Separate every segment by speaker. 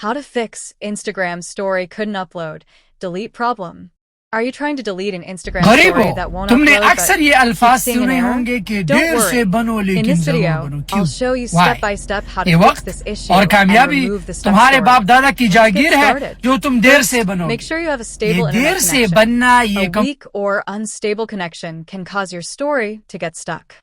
Speaker 1: How to fix Instagram story couldn't upload. Delete problem. Are you trying to delete an Instagram story that won't
Speaker 2: तुमने
Speaker 1: upload
Speaker 2: अक्सर ये
Speaker 1: but keeps
Speaker 2: अल्फाज
Speaker 1: seeing an
Speaker 2: सुने
Speaker 1: error?
Speaker 2: होंगे कि
Speaker 1: Don't
Speaker 2: देर से
Speaker 1: worry.
Speaker 2: बनो
Speaker 1: In
Speaker 2: लेकिन
Speaker 1: this
Speaker 2: जरूर
Speaker 1: video,
Speaker 2: बनो
Speaker 1: I'll
Speaker 2: क्यों
Speaker 1: show you
Speaker 2: Why?
Speaker 1: step by step how
Speaker 2: ये
Speaker 1: to fix
Speaker 2: वक्त
Speaker 1: this issue
Speaker 2: और
Speaker 1: and
Speaker 2: कामयाबी
Speaker 1: remove the stuck
Speaker 2: तुम्हारे
Speaker 1: story.
Speaker 2: बाप दादा की
Speaker 1: Let's get
Speaker 2: जागीर है
Speaker 1: started.
Speaker 2: जो तुम देर
Speaker 1: First,
Speaker 2: से बनो
Speaker 1: make sure you have a
Speaker 2: ये
Speaker 1: stable
Speaker 2: देर
Speaker 1: internet
Speaker 2: से
Speaker 1: connection.
Speaker 2: बनना
Speaker 1: A
Speaker 2: ये
Speaker 1: weak or unstable connection can cause your story to get stuck.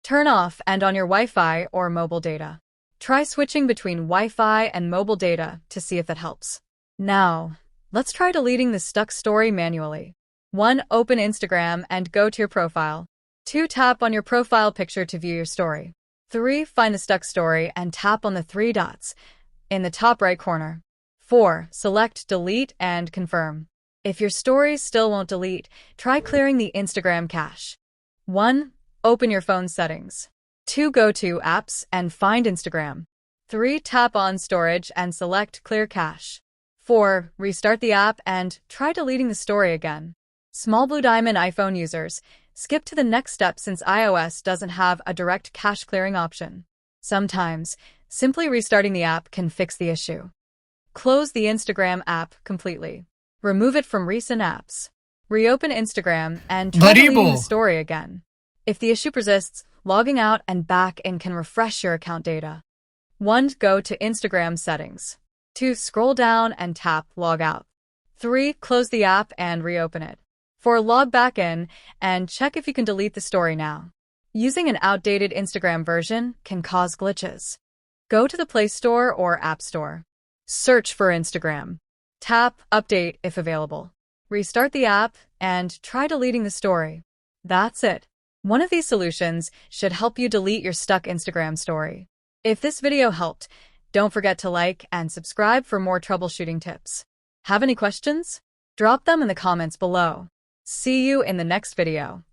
Speaker 1: Turn off and on your Wi-Fi or mobile data. Try switching between Wi-Fi and mobile data to see if that helps. Now, let's try deleting the stuck story manually. 1. Open Instagram and go to your profile. 2. Tap on your profile picture to view your story. 3. Find the stuck story and tap on the 3 dots in the top right corner. 4. Select Delete and confirm. If your story still won't delete, try clearing the Instagram cache. 1. Open your phone settings. 2. Go to Apps and find Instagram. 3. Tap on Storage and select Clear Cache. 4. Restart the app and try deleting the story again. Small Blue Diamond iPhone users, skip to the next step since iOS doesn't have a direct cache clearing option. Sometimes, simply restarting the app can fix the issue. Close the Instagram app completely. Remove it from recent apps. Reopen Instagram and try deleting the story again. If the issue persists, logging out and back in can refresh your account data. 1. Go to Instagram settings. 2. Scroll down and tap Log Out. 3. Close the app and reopen it. 4. Log back in and check if you can delete the story now. Using an outdated Instagram version can cause glitches. Go to the Play Store or App Store. Search for Instagram. Tap Update if available. Restart the app and try deleting the story. That's it. One of these solutions should help you delete your stuck Instagram story. If this video helped, don't forget to like and subscribe for more troubleshooting tips. Have any questions? Drop them in the comments below. See you in the next video.